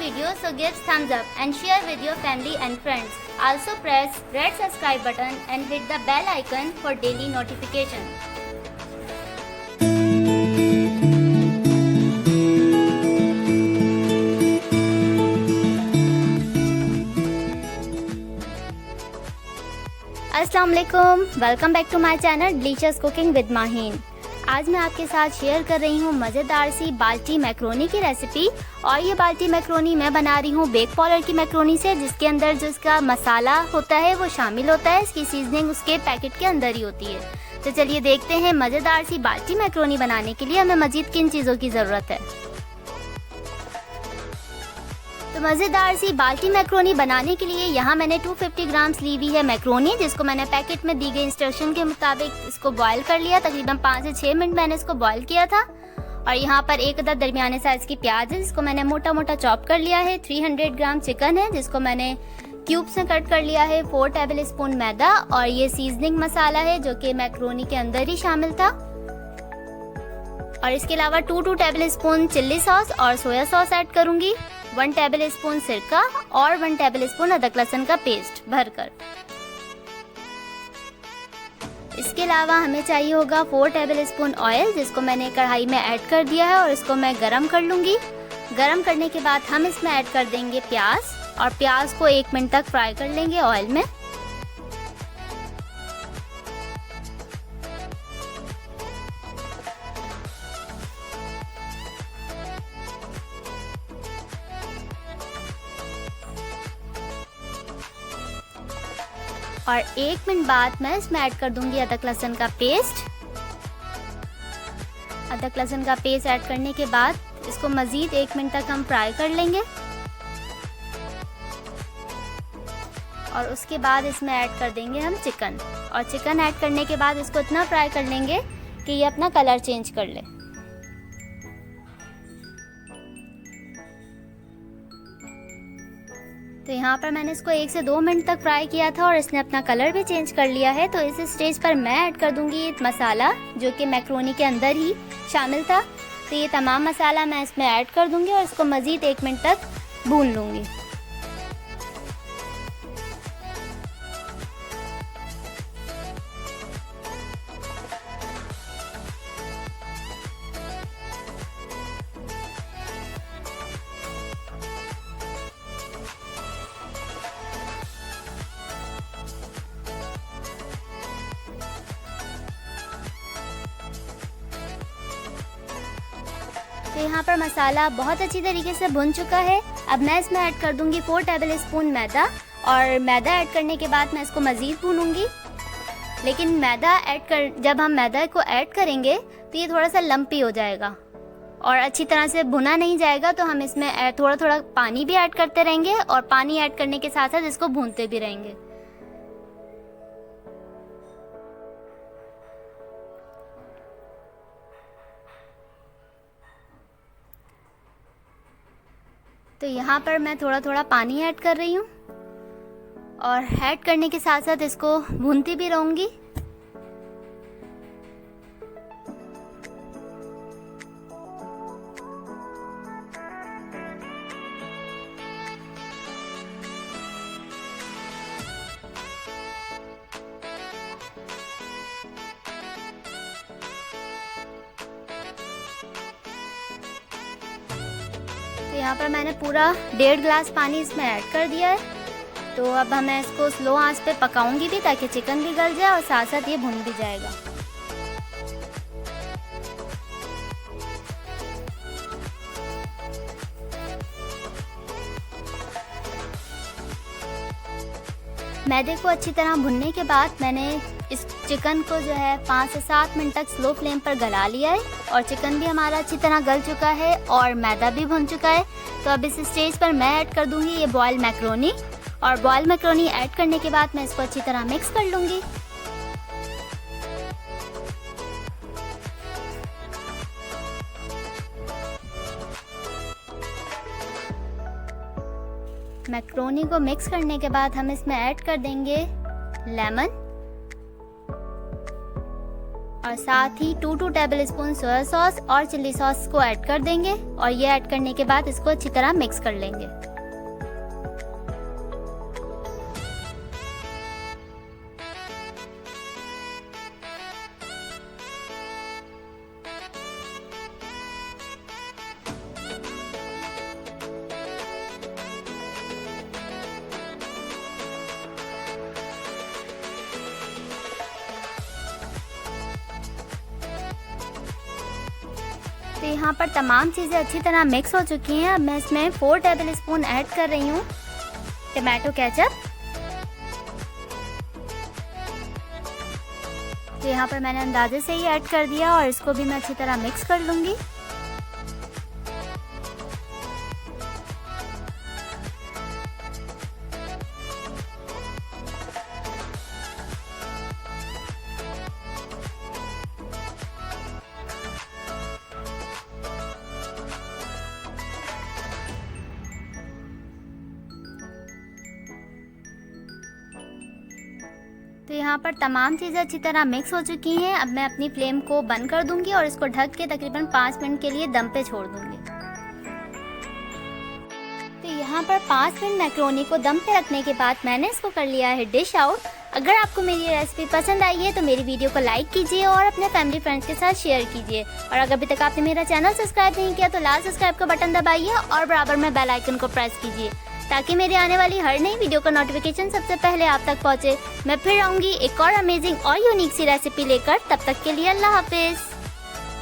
video, so give thumbs up and share with your family and friends. Also press red subscribe button and hit the bell icon for daily notification. अस्सलाम वालेकुम, welcome back to my channel delicious cooking with Maheen. आज मैं आपके साथ share कर रही हूँ मज़ेदार सी बाल्टी मैक्रोनी की रेसिपी। और ये बाल्टी मैक्रोनी मैं बना रही हूँ बेक पाउडर की मैक्रोनी से, जिसके अंदर जो इसका मसाला होता है वो शामिल होता है। इसकी सीजनिंग उसके पैकेट के अंदर ही होती है। तो चलिए देखते हैं मज़ेदार सी बाल्टी मैक्रोनी बनाने के लिए हमें मज़ीद किन चीज़ों की ज़रूरत है। तो मज़ेदार सी बाल्टी मैक्रोनी बनाने के लिए यहाँ मैंने 250 ग्राम्स ली हुई है मैक्रोनी, जिसको मैंने पैकेट में दी गई इंस्ट्रक्शन के मुताबिक इसको बॉईल कर लिया। तकरीबन 5 से 6 मिनट मैंने इसको बॉईल किया था। और यहाँ पर एक अदद दरमियाने साइज़ की प्याज है, जिसको मैंने मोटा मोटा चॉप कर लिया है। 300 ग्राम चिकन है, जिसको मैंने क्यूब्स में कट कर लिया है। 4 टेबल स्पून मैदा, और ये सीजनिंग मसाला है जो कि मैक्रोनी के अंदर ही शामिल था। और इसके अलावा 2 टेबल स्पून चिल्ली सॉस और सोया सॉस ऐड करूँगी। 1 टेबल स्पून सिरका और 1 टेबल स्पून अदरक लहसुन का पेस्ट भरकर। इसके अलावा हमें चाहिए होगा 4 टेबल स्पून ऑयल, जिसको मैंने कढ़ाई में ऐड कर दिया है और इसको मैं गरम कर लूँगी। गरम करने के बाद हम इसमें ऐड कर देंगे प्याज, और प्याज को 1 मिनट तक फ्राई कर लेंगे ऑयल में। और 1 मिनट बाद मैं इसमें ऐड कर दूंगी अदरक लहसुन का पेस्ट। अदरक लहसुन का पेस्ट ऐड करने के बाद इसको मज़ीद 1 मिनट तक हम फ्राई कर लेंगे। और उसके बाद इसमें ऐड कर देंगे हम चिकन। और चिकन ऐड करने के बाद इसको इतना फ्राई कर लेंगे कि ये अपना कलर चेंज कर ले। तो यहाँ पर मैंने इसको 1 से 2 मिनट तक फ्राई किया था और इसने अपना कलर भी चेंज कर लिया है। तो इस स्टेज पर मैं ऐड कर दूंगी मसाला, जो कि मैक्रोनी के अंदर ही शामिल था। तो ये तमाम मसाला मैं इसमें ऐड कर दूंगी और इसको मज़ीद 1 मिनट तक भून लूँगी। तो यहाँ पर मसाला बहुत अच्छी तरीके से भुन चुका है। अब मैं इसमें ऐड कर दूंगी 4 टेबल स्पून मैदा, और मैदा ऐड करने के बाद मैं इसको मज़ीद भूनूंगी। लेकिन जब हम मैदा को ऐड करेंगे तो ये थोड़ा सा लम्पी हो जाएगा और अच्छी तरह से भुना नहीं जाएगा। तो हम इसमें थोड़ा थोड़ा पानी भी ऐड करते रहेंगे, और पानी ऐड करने के साथ साथ इसको भूनते भी रहेंगे। तो यहाँ पर मैं थोड़ा थोड़ा पानी ऐड कर रही हूँ, और ऐड करने के साथ साथ इसको भूनती भी रहूँगी। तो यहाँ पर मैंने पूरा 1.5 गिलास पानी इसमें ऐड कर दिया है। तो अब मैं इसको स्लो आंच पे पकाऊंगी भी, ताकि चिकन भी गल जाए और साथ साथ ये भुन भी जाएगा। मैदे को अच्छी तरह भुनने के बाद मैंने इस चिकन को जो है 5 से 7 मिनट तक स्लो फ्लेम पर गला लिया है, और चिकन भी हमारा अच्छी तरह गल चुका है और मैदा भी भुन चुका है। तो अब इस स्टेज पर मैं ऐड कर दूंगी ये बॉयल मैक्रोनी, और बॉयल मैक्रोनी ऐड करने के बाद मैं इसको अच्छी तरह मिक्स कर लूँगी। मैक्रोनी को मिक्स करने के बाद हम इसमें ऐड कर देंगे लेमन, और साथ ही 2 टेबल स्पून सोया सॉस और चिल्ली सॉस को ऐड कर देंगे और ये ऐड करने के बाद इसको अच्छी तरह मिक्स कर लेंगे। तो यहाँ पर तमाम चीज़ें अच्छी तरह मिक्स हो चुकी हैं। अब मैं इसमें 4 टेबल स्पून ऐड कर रही हूँ टमाटो केचप। तो यहाँ पर मैंने अंदाजे से ही ऐड कर दिया और इसको भी मैं अच्छी तरह मिक्स कर लूँगी। तो यहाँ पर तमाम चीज़ें अच्छी तरह मिक्स हो चुकी हैं। अब मैं अपनी फ्लेम को बंद कर दूंगी और इसको ढक के तकरीबन 5 मिनट के लिए दम पे छोड़ दूंगी। तो यहाँ पर 5 मिनट मैक्रोनी को दम पे रखने के बाद मैंने इसको कर लिया है डिश आउट। अगर आपको मेरी रेसिपी पसंद आई है तो मेरी वीडियो को लाइक कीजिए और अपने फैमिली फ्रेंड्स के साथ शेयर कीजिए। और अगर अभी तक आपने मेरा चैनल सब्सक्राइब नहीं किया तो लाल सब्सक्राइब का बटन दबाइए और बराबर में बेल आइकन को प्रेस कीजिए ताकि मेरे आने वाली हर नई वीडियो का नोटिफिकेशन सबसे पहले आप तक पहुंचे। मैं फिर आऊंगी एक और अमेजिंग और यूनिक सी रेसिपी लेकर। तब तक के लिए अल्लाह हाफिज।